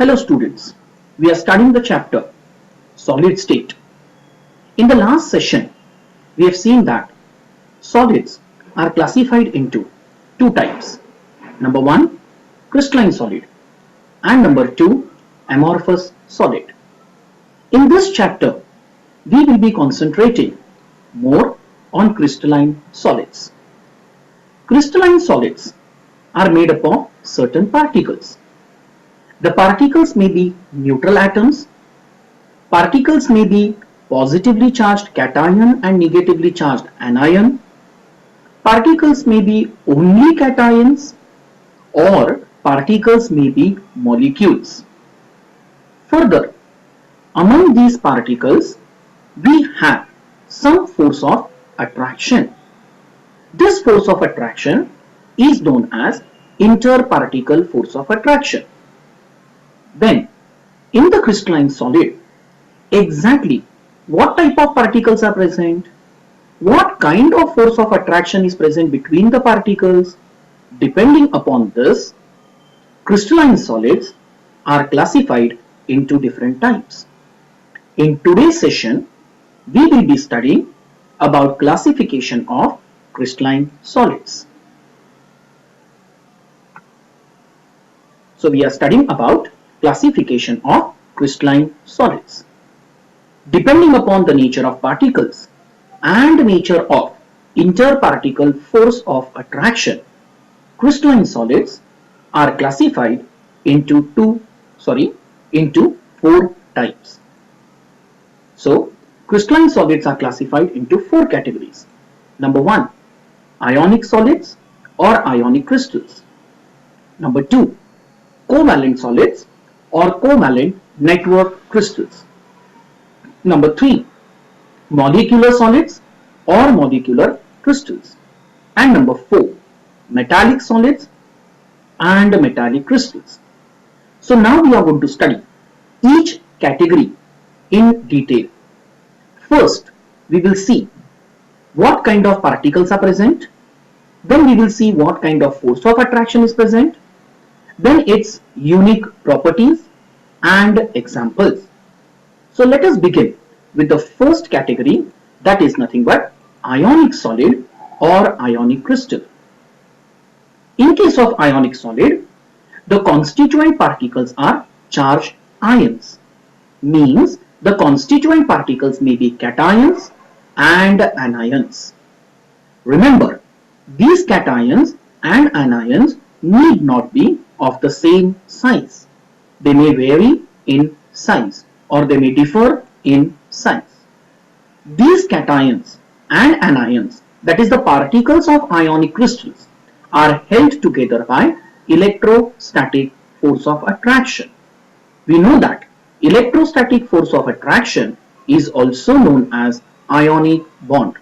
Hello students, we are studying the chapter Solid State. In the last session, we have seen that solids are classified into two types. Number one, crystalline solid, and number two, amorphous solid. In this chapter, we will be concentrating more on crystalline solids. Crystalline solids are made up of certain particles. The particles may be neutral atoms, particles may be positively charged cation and negatively charged anion, particles may be only cations, or particles may be molecules. Further, among these particles, we have some force of attraction. This force of attraction is known as interparticle force of attraction. Then, in the crystalline solid, exactly what type of particles are present? What kind of force of attraction is present between the particles? Depending upon this, crystalline solids are classified into different types. In today's session, we will be studying about classification of crystalline solids. So we are studying about classification of crystalline solids. Depending upon the nature of particles and nature of interparticle force of attraction, crystalline solids are classified into four types. So crystalline solids are classified into four categories. Number one, ionic solids or ionic crystals. Number two, covalent solids or covalent network crystals. Number three, molecular solids or molecular crystals. And number four, metallic solids and metallic crystals. So now we are going to study each category in detail. First, we will see what kind of particles are present. Then we will see what kind of force of attraction is present. Then its unique properties and examples. So let us begin with the first category, that is nothing but ionic solid or ionic crystal. In case of ionic solid, the constituent particles are charged ions. Means the constituent particles may be cations and anions. Remember, these cations and anions need not be of the same size. They may vary in size or they may differ in size. These cations and anions, that is the particles of ionic crystals, are held together by electrostatic force of attraction. We know that electrostatic force of attraction is also known as ionic bond.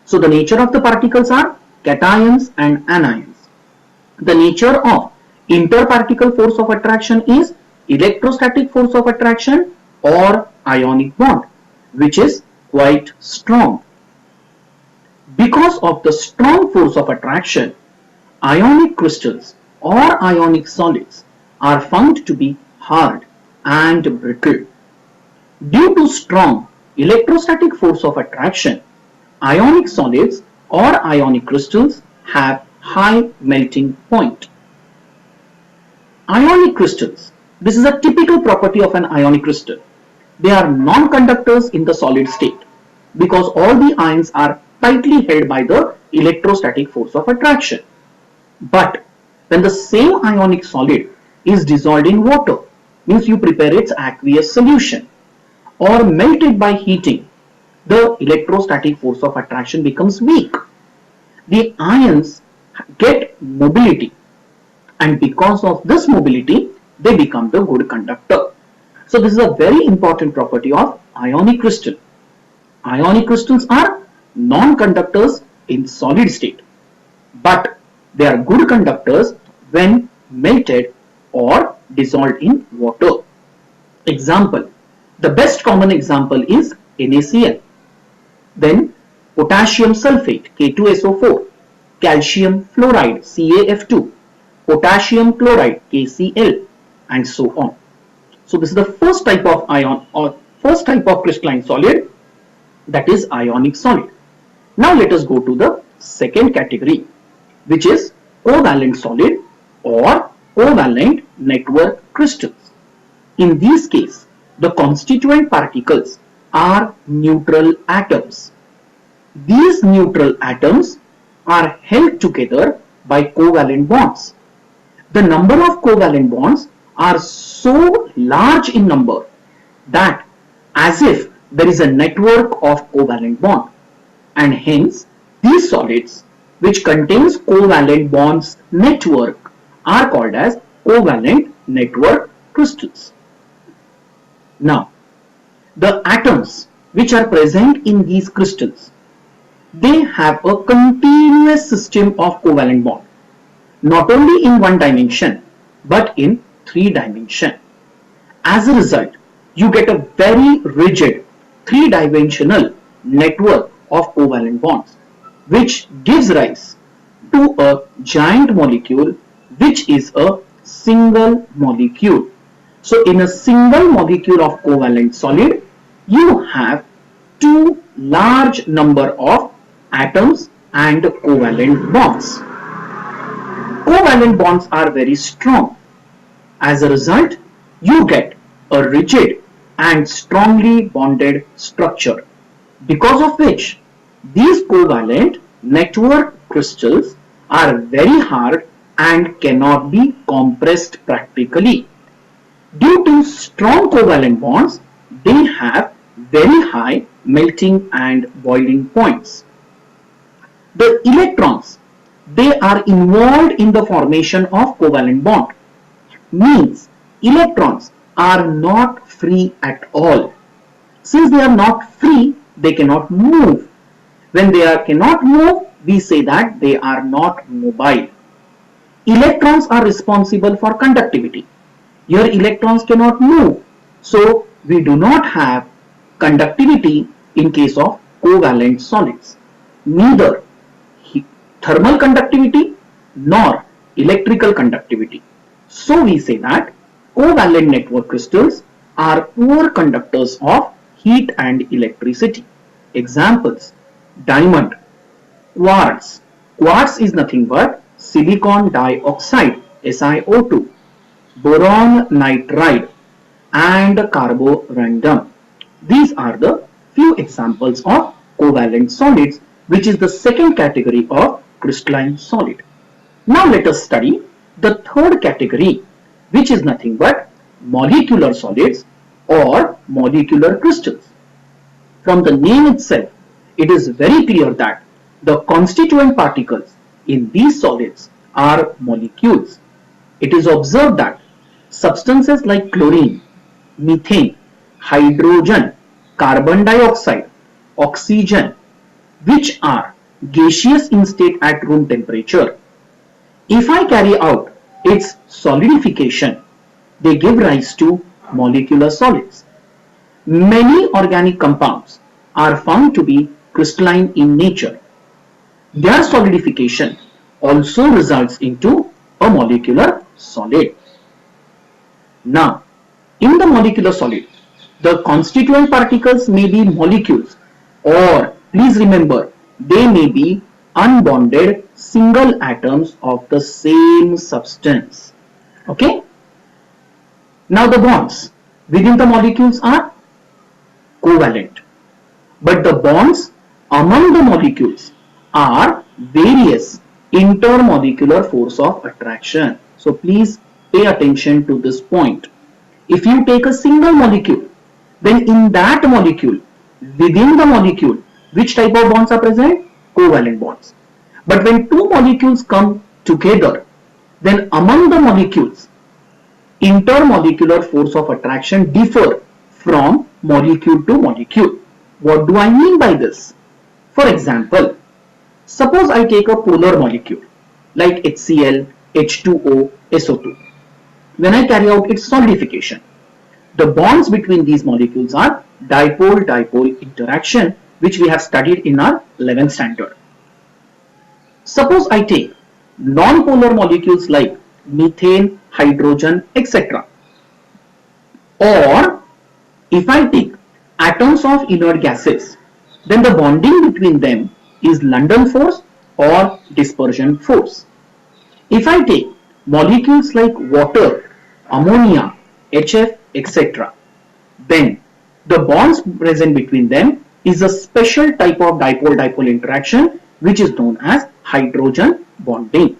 So the nature of the particles are cations and anions. The nature of interparticle force of attraction is electrostatic force of attraction or ionic bond, which is quite strong. Because of the strong force of attraction, ionic crystals or ionic solids are found to be hard and brittle. Due to strong electrostatic force of attraction, ionic solids or ionic crystals have high melting point. Ionic crystals. This is a typical property of an ionic crystal. They are non-conductors in the solid state because all the ions are tightly held by the electrostatic force of attraction. But when the same ionic solid is dissolved in water, means you prepare its aqueous solution, or melted by heating, the electrostatic force of attraction becomes weak. The ions get mobility, and because of this mobility, they become the good conductor. So this is a very important property of ionic crystal. Ionic crystals are non-conductors in solid state, but they are good conductors when melted or dissolved in water. Example, the best common example is NaCl. Then potassium sulfate, K2SO4, calcium fluoride, CaF2, potassium chloride, KCl, and so on. So this is the first type of ion or first type of crystalline solid, that is ionic solid. Now let us go to the second category, which is covalent solid or covalent network crystals. In this case, the constituent particles are neutral atoms. These neutral atoms are held together by covalent bonds. The number of covalent bonds are so large in number that as if there is a network of covalent bond, and hence these solids which contains covalent bonds network are called as covalent network crystals. Now, the atoms which are present in these crystals, they have a continuous system of covalent bond, not only in one dimension but in three dimension. As a result, you get a very rigid three-dimensional network of covalent bonds, which gives rise to a giant molecule which is a single molecule. So in a single molecule of covalent solid, you have two large number of atoms and covalent bonds. Covalent bonds are very strong. As a result, you get a rigid and strongly bonded structure, because of which these covalent network crystals are very hard and cannot be compressed practically. Due to strong covalent bonds, they have very high melting and boiling points. The electrons, they are involved in the formation of covalent bond. Means electrons are not free at all. Since they are not free, they cannot move. When they cannot move, we say that they are not mobile. Electrons are responsible for conductivity. Here electrons cannot move, so we do not have conductivity in case of covalent solids. Neither thermal conductivity nor electrical conductivity. So we say that covalent network crystals are poor conductors of heat and electricity. Examples: diamond, quartz. Quartz is nothing but silicon dioxide, SiO2, boron nitride, and carborundum. These are the few examples of covalent solids, which is the second category of crystalline solid. Now let us study the third category, which is nothing but molecular solids or molecular crystals. From the name itself, it is very clear that the constituent particles in these solids are molecules. It is observed that substances like chlorine, methane, hydrogen, carbon dioxide, oxygen, which are gaseous in state at room temperature, if I carry out its solidification, they give rise to molecular solids. Many organic compounds are found to be crystalline in nature. Their solidification also results into a molecular solid. Now, in the molecular solid, the constituent particles may be molecules, or please remember, they may be unbonded single atoms of the same substance. Okay? Now the bonds within the molecules are covalent, but the bonds among the molecules are various intermolecular force of attraction. So please pay attention to this point. If you take a single molecule, then in that molecule, within the molecule, which type of bonds are present? Covalent bonds. But when two molecules come together, then among the molecules, intermolecular force of attraction differ from molecule to molecule. What do I mean by this? For example, suppose I take a polar molecule like HCl, H2O, SO2. When I carry out its solidification, the bonds between these molecules are dipole-dipole interaction, which we have studied in our 11th standard. Suppose I take non-polar molecules like methane, hydrogen, etc. Or if I take atoms of inert gases, then the bonding between them is London force or dispersion force. If I take molecules like water, ammonia, HF, etc., then the bonds present between them is a special type of dipole-dipole interaction which is known as hydrogen bonding.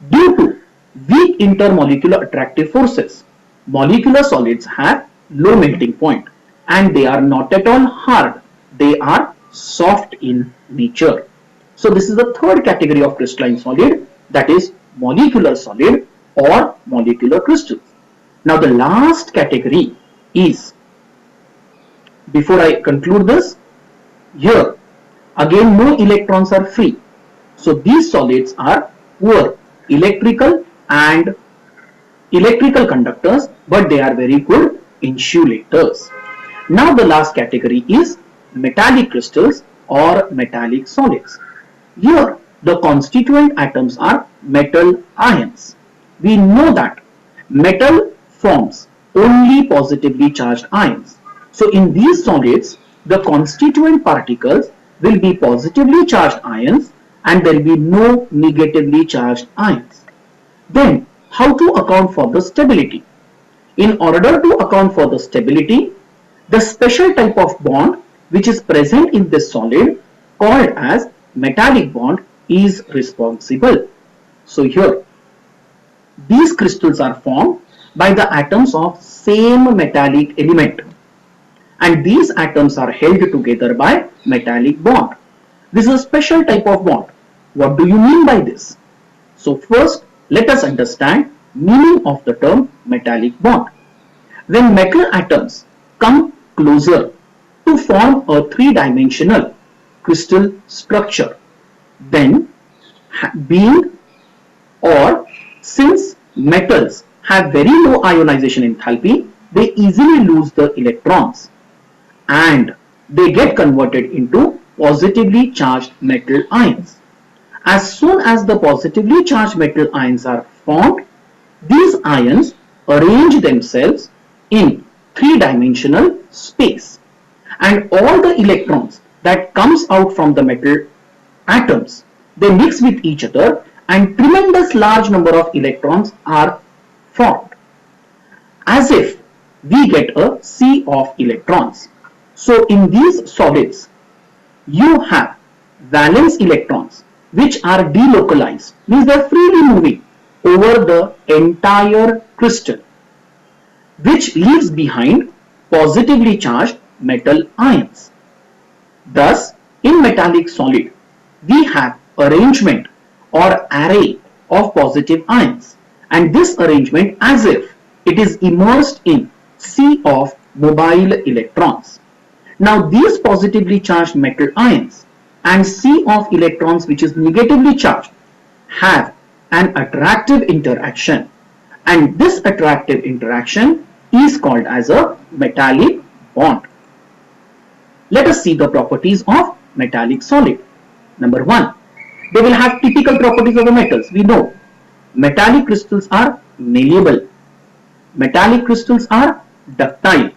Due to weak intermolecular attractive forces, molecular solids have low melting point and they are not at all hard. They are soft in nature. So this is the third category of crystalline solid, that is molecular solid or molecular crystals. Now the last category is, before I conclude this, here again no electrons are free. So these solids are poor electrical conductors, but they are very good insulators. Now the last category is metallic crystals or metallic solids. Here the constituent atoms are metal ions. We know that metal forms only positively charged ions. So in these solids, the constituent particles will be positively charged ions and there will be no negatively charged ions. Then how to account for the stability? In order to account for the stability, the special type of bond which is present in this solid called as metallic bond is responsible. So here these crystals are formed by the atoms of same metallic element and these atoms are held together by metallic bond. This is a special type of bond. What do you mean by this? So first let us understand meaning of the term metallic bond. When metal atoms come closer to form a three-dimensional crystal structure, then since metals have very low ionization enthalpy, they easily lose the electrons and they get converted into positively charged metal ions. As soon as the positively charged metal ions are formed, these ions arrange themselves in three-dimensional space and all the electrons that comes out from the metal atoms, they mix with each other and tremendous large number of electrons are formed, as if we get a sea of electrons. So in these solids, you have valence electrons which are delocalized, means they are freely moving over the entire crystal, which leaves behind positively charged metal ions. Thus, in metallic solid, we have arrangement or array of positive ions, and this arrangement as if it is immersed in sea of mobile electrons. Now these positively charged metal ions and sea of electrons which is negatively charged have an attractive interaction, and this attractive interaction is called as a metallic bond. Let us see the properties of metallic solid. Number one, they will have typical properties of the metals. We know metallic crystals are malleable, metallic crystals are ductile,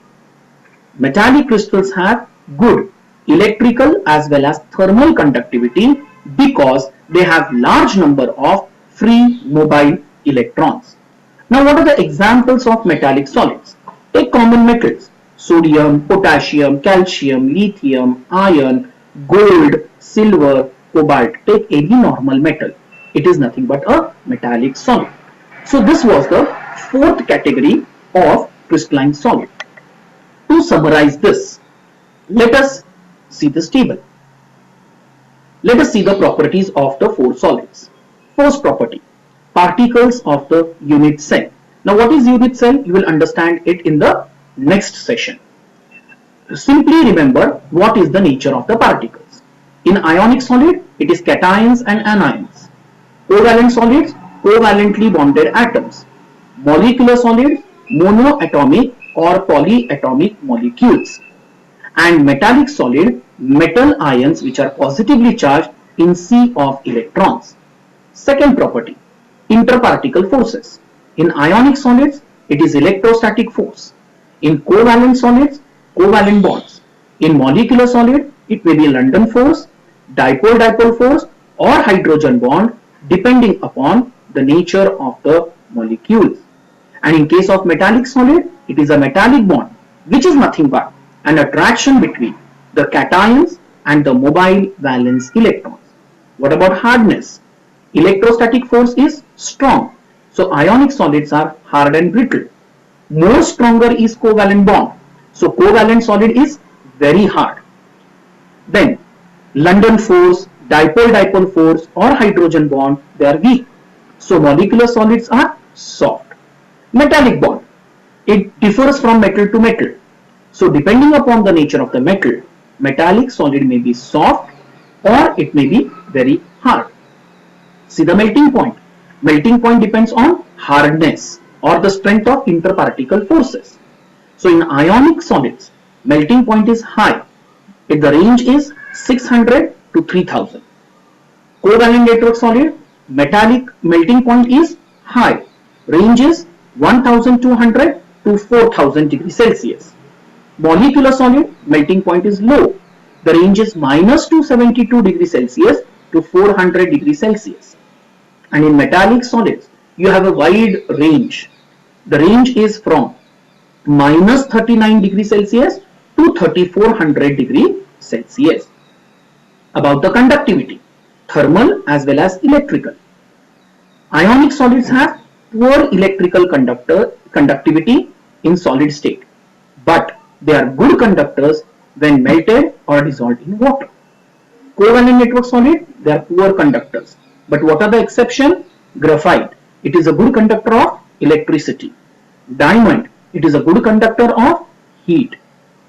metallic crystals have good electrical as well as thermal conductivity because they have large number of free mobile electrons. Now what are the examples of metallic solids? Take common metals: sodium, potassium, calcium, lithium, iron, gold, silver, cobalt. Take any normal metal. It is nothing but a metallic solid. So this was the fourth category of crystalline solid. To summarize this, let us see this table. Let us see the properties of the four solids. First property, particles of the unit cell. Now what is unit cell? You will understand it in the next session. Simply remember what is the nature of the particles. In ionic solid, it is cations and anions. Covalent solids, covalently bonded atoms. Molecular solids, monoatomic or polyatomic molecules. And metallic solid, metal ions which are positively charged in sea of electrons. Second property, interparticle forces. In ionic solids, it is electrostatic force. In covalent solids, covalent bonds. In molecular solid, it may be London force, dipole-dipole force, or hydrogen bond depending upon the nature of the molecules. And in case of metallic solid, it is a metallic bond, which is nothing but an attraction between the cations and the mobile valence electrons. What about hardness? Electrostatic force is strong, so ionic solids are hard and brittle. More stronger is covalent bond, so covalent solid is very hard. Then London force, dipole-dipole force, or hydrogen bond, they are weak. So molecular solids are soft. Metallic bond, it differs from metal to metal. So depending upon the nature of the metal, metallic solid may be soft or it may be very hard. See the melting point. Melting point depends on hardness or the strength of interparticle forces. So in ionic solids, melting point is high. If the range is 600 to 3000. Covalent network solid, metallic melting point is high. Range is 1200 to 4000 degrees Celsius. Molecular solid, melting point is low. The range is minus 272 degrees Celsius to 400 degrees Celsius. And in metallic solids, you have a wide range. The range is from minus 39 degrees Celsius to 3400 degrees Celsius. About the conductivity, thermal as well as electrical. Ionic solids have poor electrical conductivity in solid state, but they are good conductors when melted or dissolved in water. Covalent network solid, they are poor conductors. But what are the exception? Graphite, it is a good conductor of electricity. Diamond, it is a good conductor of heat.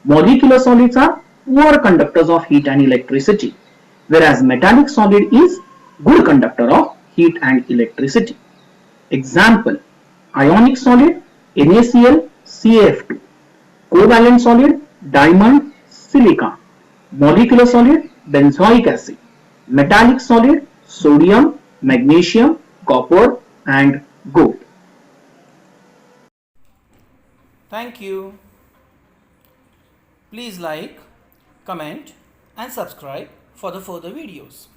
Molecular solids are poor conductors of heat and electricity, whereas metallic solid is good conductor of heat and electricity. Example, ionic solid, NaCl, CaF2. Covalent solid, diamond, silica. Molecular solid, benzoic acid. Metallic solid, sodium, magnesium, copper and gold. Thank you. Please like, comment and subscribe for the further videos.